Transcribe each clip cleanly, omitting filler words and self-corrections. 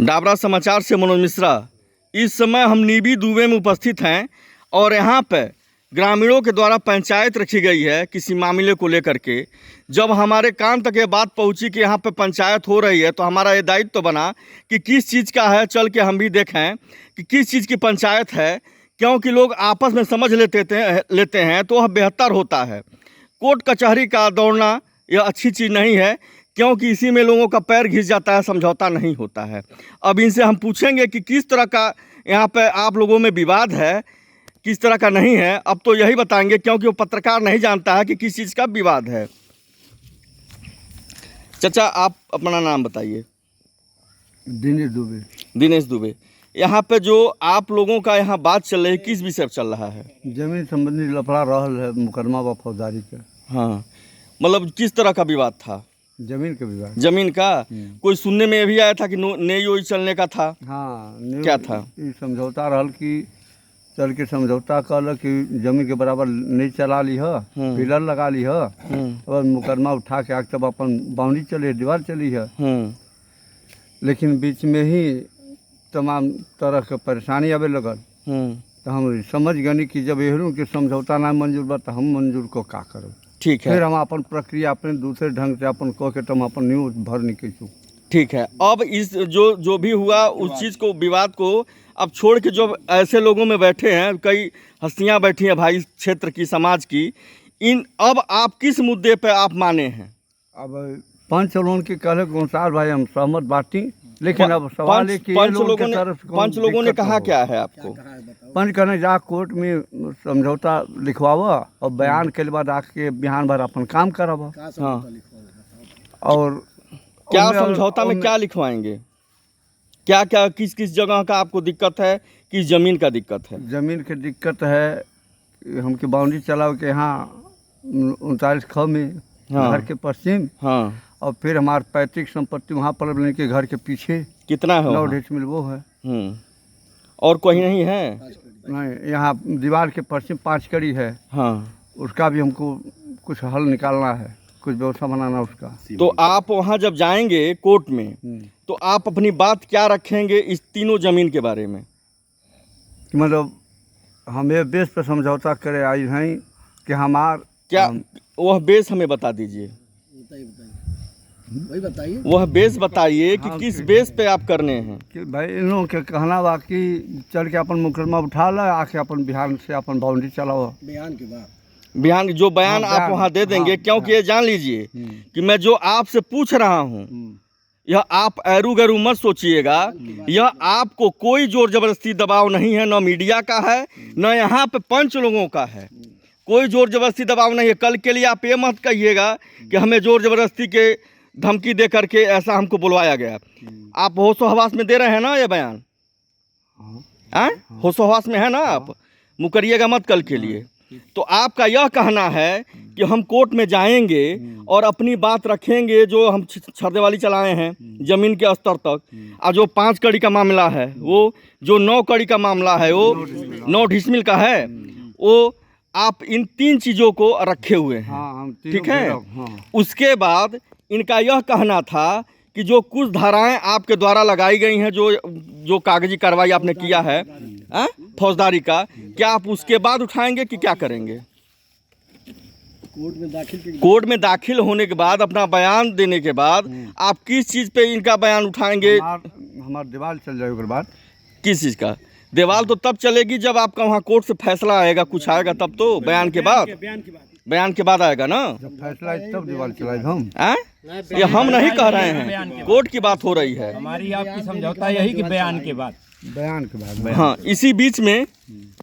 डाबरा समाचार से मनोज मिश्रा। इस समय हम नीबी दुबे में उपस्थित हैं और यहाँ पे ग्रामीणों के द्वारा पंचायत रखी गई है किसी मामले को लेकर के। जब हमारे कान तक ये बात पहुँची कि यहाँ पे पंचायत हो रही है तो हमारा ये दायित्व तो बना कि किस चीज़ का है, चल के हम भी देखें कि किस चीज़ की पंचायत है, क्योंकि लोग आपस में समझ लेते हैं तो वह बेहतर होता है। कोर्ट कचहरी का दौड़ना यह अच्छी चीज़ नहीं है, क्योंकि इसी में लोगों का पैर घिस जाता है, समझौता नहीं होता है। अब इनसे हम पूछेंगे कि किस तरह का यहाँ पे आप लोगों में विवाद है, किस तरह का नहीं है। अब तो यही बताएंगे, क्योंकि वो पत्रकार नहीं जानता है कि किस चीज़ का विवाद है। चाचा, आप अपना नाम बताइए। दिनेश दुबे। दिनेश दुबे। यहाँ पे जो आप लोगों का यहाँ बात चल रही है, किस विषय पर चल रहा है? जमीन संबंधी लफड़ा रहल है, मुकदमा व फौजदारी का। हाँ, मतलब किस तरह का विवाद था? जमीन के विवाद। जमीन का कोई सुनने में ये भी आया था कि नई चलने का था। हाँ, क्या था? समझौता रहल कि चल के समझौता कल कि जमीन के बराबर नहीं चला ली है, पिलर लगा ली है और मुकदमा उठा के आग तब अपन बाउंड्री चली है, दीवार चली है। लेकिन बीच में ही तमाम तरह के परेशानी आवे लगल। तो हम समझ गनी कि जब एहरू के समझौता ना मंजूर बा तो हम मंजूर को का करो। ठीक है। फिर हम अपन प्रक्रिया अपने दूसरे ढंग से अपन कह के तुम अपन न्यूज भर निकलू। ठीक है। अब इस जो भी हुआ उस चीज़ को, विवाद को अब छोड़ के जो ऐसे लोगों में बैठे हैं, कई हस्तियां बैठी हैं भाई क्षेत्र की, समाज की, अब आप किस मुद्दे पे आप माने हैं? अब पंच लोगों के कहले के अनुसार भाई हम सहमत बाटी, लेकिन अब सवाल है कि पंच लोगों ने कहा क्या है आपको? पंच कहने जा कोर्ट में समझौता लिखवावा और बयान के बाद आके बिहान भर अपन काम करावा। हाँ। और क्या समझौता में क्या लिखवाएंगे? क्या क्या किस जगह का आपको दिक्कत है? किस जमीन का दिक्कत है? जमीन की दिक्कत है, हमके बाउंड्री चलाओ के यहाँ 39 ख में। हाँ। घर के पश्चिम। हाँ। और फिर हमारे पैतृक संपत्ति वहाँ पर के घर के पीछे कितना है? 9 डेसिमल वो है। और कोई नहीं है? नहीं, यहाँ दीवार के पश्चिम 5 कड़ी है। हाँ। उसका भी हमको कुछ हल निकालना है, कुछ व्यवस्था बनाना उसका। तो आप वहाँ जब जाएंगे कोर्ट में तो आप अपनी बात क्या रखेंगे इस तीनों जमीन के बारे में? मतलब हम ये बेस पे समझौता करे आई हैं कि हमार क्या वह बेस हमें बता दीजिए। वही बताइए, वह बेस बताइए कि किस बेस पे आप करने हैं। कि भाई इन लोगों के कहना बा कि चल के अपन मुकदमा उठा ला, आके अपन बिहार से अपन बाउंड्री चलाओ। बिहान जो बयान आप वहाँ दे देंगे। क्योंकि ये जान लीजिए कि मैं जो आपसे पूछ रहा हूँ, यह आप ऐरू गैरू मत सोचिएगा। यह आपको कोई जोर जबरदस्ती दबाव नहीं है, न मीडिया का है न यहाँ पे पंच लोगों का है। कोई जोर जबरदस्ती दबाव नहीं है। कल के लिए आप ये मत कहिएगा कि हमें जोर जबरदस्ती के धमकी दे करके ऐसा हमको बुलवाया गया। आप होशो हवास में दे रहे हैं ना ये बयान? होशो हवास में है ना आप? मुकरिएगा मत कल के लिए। तो आपका यह कहना है कि हम कोर्ट में जाएंगे और अपनी बात रखेंगे, जो हम छर्देवाली चलाए हैं जमीन के स्तर तक, और जो 5 कड़ी का मामला है, वो जो 9 कड़ी का मामला है, वो 9 डिसमिल का है, वो आप इन 3 चीज़ों को रखे हुए हैं। ठीक है। उसके बाद इनका यह कहना था कि जो कुछ धाराएं आपके द्वारा लगाई गई हैं, जो कागजी कार्रवाई आपने किया है फौजदारी का, क्या आप उसके बाद उठाएंगे कि क्या करेंगे? कोर्ट में दाखिल होने के बाद, अपना बयान देने के बाद आप किस चीज़ पे इनका बयान उठाएंगे? हमारा दीवार चल जाएगा उसके बाद। किस चीज़ का? दीवार तो तब चलेगी जब आपका वहाँ कोर्ट से फैसला आएगा, कुछ आएगा तब तो। बयान के बाद आएगा ना जब फैसला, तब दीवार चलाएगा हम। ये हम नहीं कह रहे हैं, कोर्ट की बात हो रही है। हमारी आपकी समझौता यही कि बयान के बाद। हाँ। इसी बीच में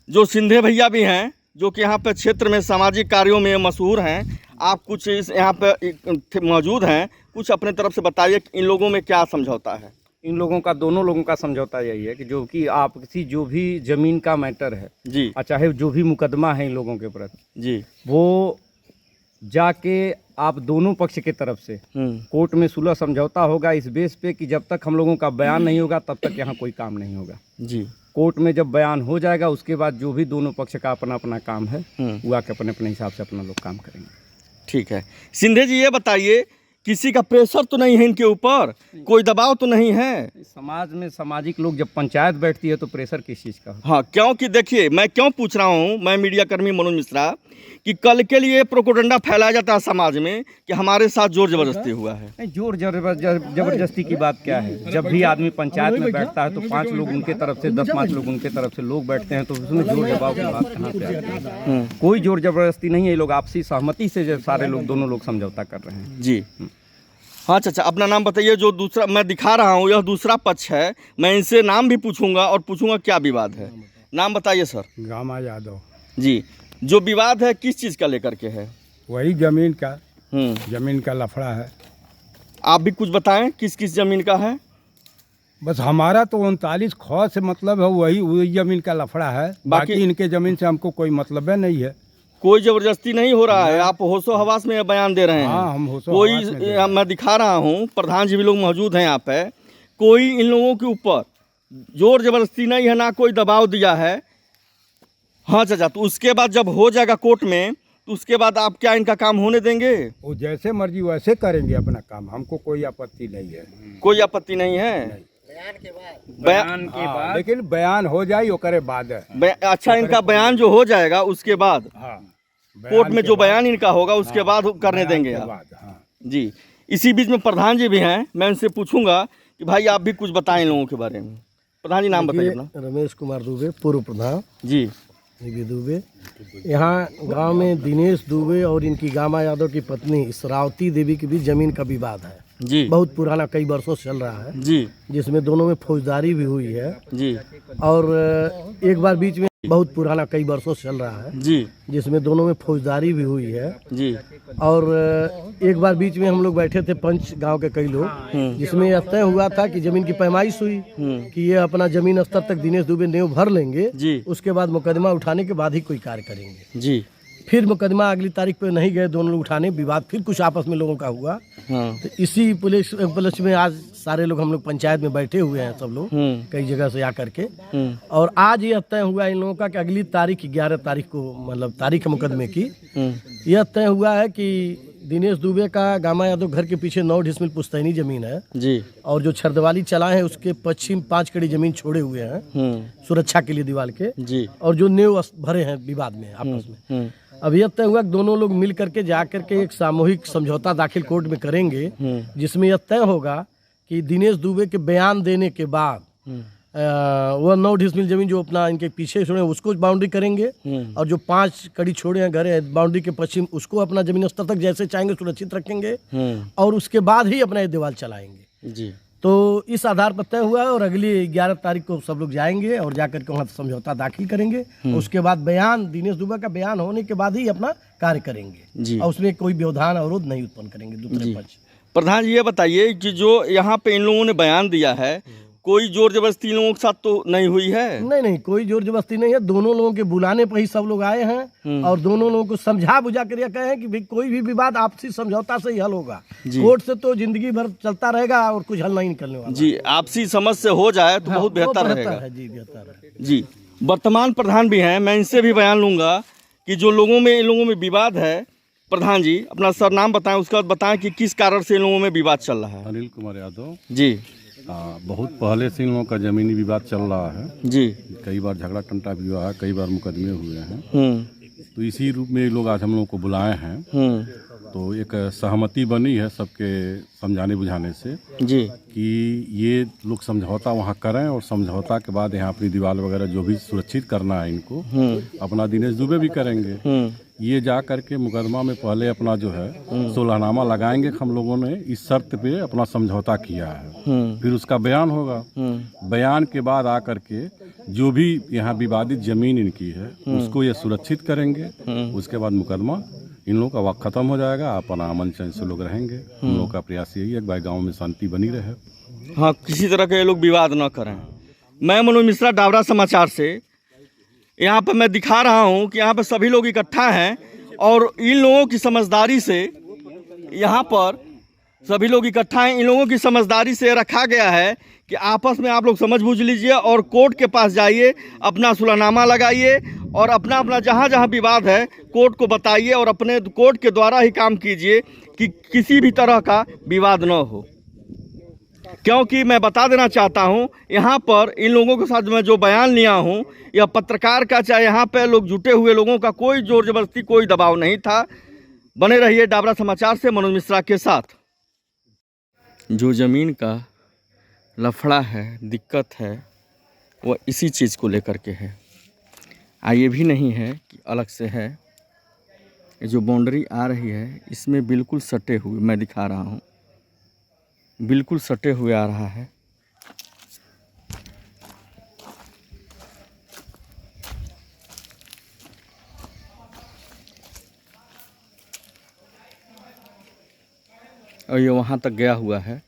जो सिंधे भैया भी हैं, जो कि यहाँ पे क्षेत्र में सामाजिक कार्यों में मशहूर हैं, आप कुछ इस यहाँ पे मौजूद हैं, कुछ अपने तरफ से बताइए कि इन लोगों में क्या समझौता है? इन लोगों का, दोनों लोगों का समझौता यही है कि जो कि आप किसी जो भी जमीन का मैटर है जी, चाहे जो भी मुकदमा है इन लोगों के प्रति जी, वो जाके आप दोनों पक्ष की तरफ से कोर्ट में सुलह समझौता होगा, इस बेस पे कि जब तक हम लोगों का बयान नहीं होगा तब तक यहाँ कोई काम नहीं होगा। जी। कोर्ट में जब बयान हो जाएगा उसके बाद जो भी दोनों पक्ष का अपना अपना काम है वो आके अपने अपने हिसाब से अपना लोग काम करेंगे। ठीक है। सिंधे जी, ये बताइए किसी का प्रेशर तो नहीं है इनके ऊपर, कोई दबाव तो नहीं है। समाज में सामाजिक लोग जब पंचायत बैठती है तो प्रेशर किस चीज़ का? हाँ, क्योंकि देखिए मैं क्यों पूछ रहा हूँ, मैं मीडिया कर्मी मनोज मिश्रा, कि कल के लिए प्रोपोगंडा फैलाया जाता है समाज में कि हमारे साथ जोर जबरदस्ती हुआ है। नहीं, जोर जबरदस्ती की बात क्या है? जब भी आदमी पंचायत में बैठता है तो 5 लोग उनके तरफ से, 10-5 लोग उनके तरफ से लोग बैठते हैं, तो उसमें जोर जबाव की बात कहाँ से आती है? कोई जोर जबरदस्ती नहीं है, ये लोग आपसी सहमति से जो सारे लोग, दोनों लोग समझौता कर रहे हैं। जी हाँ चाचा, अपना नाम बताइए। जो दूसरा मैं दिखा रहा हूँ यह दूसरा पक्ष है, मैं इनसे नाम भी पूछूंगा और पूछूंगा क्या विवाद है। नाम बताइए सर। गामा यादव। जी, जो विवाद है किस चीज़ का लेकर के है? वही जमीन का, जमीन का लफड़ा है। आप भी कुछ बताएं किस किस जमीन का है? बस हमारा तो 39 खौ से मतलब है, वही जमीन का लफड़ा है। बाकी इनके जमीन से हमको कोई मतलब नहीं है। कोई जबरदस्ती नहीं हो रहा है, आप होशो हवास में बयान दे रहे हैं। हाँ, हम होशो कोई हवास में दे रहे हैं। मैं दिखा रहा हूँ, प्रधान जी भी लोग मौजूद हैं यहाँ पे। कोई इन लोगों के ऊपर जोर जबरदस्ती नहीं है, ना कोई दबाव दिया है। हाँ चाचा, तो उसके बाद जब हो जाएगा कोर्ट में, तो उसके बाद आप क्या इनका काम होने देंगे? वो जैसे मर्जी वैसे करेंगे अपना काम, हमको कोई आपत्ति नहीं है। कोई आपत्ति नहीं है? बयान के बाद लेकिन बयान हो जाए वो करे बाद है। अच्छा, इनका बयान जो हो जाएगा उसके बाद हाँ, कोर्ट में जो बयान इनका होगा उसके बाद करने देंगे आप? हाँ। जी, इसी बीच में प्रधान जी भी हैं, मैं उनसे पूछूंगा कि भाई आप भी कुछ बताएं इन लोगों के बारे में। प्रधान जी नाम बताइए अपना। रमेश कुमार दुबे, पूर्व प्रधान जी। निधि दुबे। यहाँ गांव में दिनेश दुबे और इनकी गामा यादव की पत्नी श्रावती देवी के बीच जमीन का विवाद है जी। बहुत पुराना, कई वर्षों से चल रहा है जी। जिसमें दोनों में फौजदारी भी हुई है जी। और एक बार बीच में, बहुत पुराना, कई वर्षों से चल रहा है जी। जिसमें दोनों में फौजदारी भी हुई है जी। और एक बार बीच में हम लोग बैठे थे पंच गांव के कई लोग, जिसमें यह तय हुआ था कि जमीन की पैमाइश हुई कि ये अपना जमीन स्तर तक दिनेश दुबे नींव भर लेंगे जी। उसके बाद मुकदमा उठाने के बाद ही कोई कार्य करेंगे। जी। फिर मुकदमा अगली तारीख पे नहीं गए दोनों लोग उठाने, विवाद फिर कुछ आपस में लोगों का हुआ। हाँ। तो इसी पुलिस में आज सारे लोग हम लोग पंचायत में बैठे हुए हैं, सब लोग कई जगह से आकर के, और आज यह तय हुआ इन लोगों का कि अगली तारीख 11 तारीख को, मतलब तारीख मुकदमे की, यह तय हुआ है कि दिनेश दुबे का गामा यादव घर के पीछे 9 डिसमिल पुश्तैनी जमीन है जी। और जो छरदवाली चला है उसके पश्चिम 5 कड़ी जमीन छोड़े हुए हैं सुरक्षा के लिए दीवार के जी। और जो नींव भरे हैं विवाद में आपस में। अब यह तय हुआ कि दोनों लोग मिल करके जा करके एक सामूहिक समझौता दाखिल कोर्ट में करेंगे, जिसमें यह तय होगा कि दिनेश दुबे के बयान देने के बाद वह 9 डिसमिल जमीन जो अपना इनके पीछे छोड़े उसको बाउंड्री करेंगे और जो 5 कड़ी छोड़े हैं घर बाउंड्री के पश्चिम उसको अपना जमीन स्तर तक जैसे चाहेंगे सुरक्षित रखेंगे और उसके बाद ही अपना ये दीवार चलाएंगे जी। तो इस आधार पर तय हुआ है और अगली 11 तारीख को सब लोग जाएंगे और जाकर के वहाँ समझौता दाखिल करेंगे। उसके बाद बयान, दिनेश दुबे का बयान होने के बाद ही अपना कार्य करेंगे जी। और उसमें कोई व्यवधान अवरोध नहीं उत्पन्न करेंगे दूसरे पक्ष। प्रधान जी ये बताइए कि जो यहाँ पे इन लोगों ने बयान दिया है, कोई जोर जबरदस्ती इन लोगों के साथ तो नहीं हुई है? नहीं, कोई जोर जबरदस्ती नहीं है। दोनों लोगों के बुलाने पर ही सब लोग आए हैं और दोनों लोगों को समझा बुझा कर कहे हैं कि भाई कोई भी विवाद आपसी समझौता से ही हल होगा। कोर्ट से तो जिंदगी भर चलता रहेगा और कुछ हल नहीं निकलने वाला जी। आपसी समझ से हो जाए तो बहुत बेहतर रहेगा जी, बेहतर है जी। वर्तमान प्रधान भी हैं, मैं इनसे भी बयान लूंगा कि जो लोगों में, इन लोगों में विवाद है। प्रधान जी अपना सर नाम बताएं, उसके बाद बताएं कि किस कारण से इन लोगों में विवाद चल रहा है। अनिल कुमार यादव जी। बहुत पहले से इन लोगों का जमीनी विवाद चल रहा है जी। कई बार झगड़ा टंटा भी हुआ है, कई बार मुकदमे हुए हैं। तो इसी रूप में ये लोग आज हम लोगों को बुलाए हैं। तो एक सहमति बनी है सबके समझाने बुझाने से जी कि ये लोग समझौता वहाँ करें और समझौता के बाद यहाँ अपनी दीवार वगैरह जो भी सुरक्षित करना है इनको अपना दिनेश दुबे भी करेंगे। ये जा करके मुकदमा में पहले अपना जो है सुलहनामा लगाएंगे। हम लोगों ने इस शर्त पे अपना समझौता किया है, फिर उसका बयान होगा। बयान के बाद आकर के जो भी यहाँ विवादित जमीन इनकी है उसको ये सुरक्षित करेंगे। उसके बाद मुकदमा इन लोगों का वक्त खत्म हो जाएगा, अपना अमन चैन से लोग रहेंगे। हम लोग का प्रयास यही है कि भाई गाँव में शांति बनी रहे। हाँ, किसी तरह के ये लोग विवाद न करें। मैं मनोज मिश्रा, डावरा समाचार से यहाँ पर मैं दिखा रहा हूँ कि यहाँ पर सभी लोग इकट्ठा हैं और इन लोगों की समझदारी से यहाँ पर सभी लोग इकट्ठा हैं। इन लोगों की समझदारी से रखा गया है कि आपस में आप लोग समझ बूझ लीजिए और कोर्ट के पास जाइए, अपना सुलहनामा लगाइए और अपना अपना जहाँ जहाँ विवाद है कोर्ट को बताइए और अपने कोर्ट के द्वारा ही काम कीजिए। कि किसी भी तरह का विवाद न हो, क्योंकि मैं बता देना चाहता हूं यहाँ पर इन लोगों के साथ मैं जो बयान लिया हूं, यह पत्रकार का, चाहे यहाँ पे लोग जुटे हुए लोगों का कोई जोर जबरदस्ती, कोई दबाव नहीं था। बने रहिए डाबरा समाचार से मनोज मिश्रा के साथ। जो ज़मीन का लफड़ा है, दिक्कत है, वह इसी चीज़ को लेकर के है। ये भी नहीं है कि अलग से है। ये जो बाउंड्री आ रही है इसमें बिल्कुल सटे हुए, मैं दिखा रहा हूँ, बिल्कुल सटे हुए आ रहा है। और ये वहाँ तक गया हुआ है।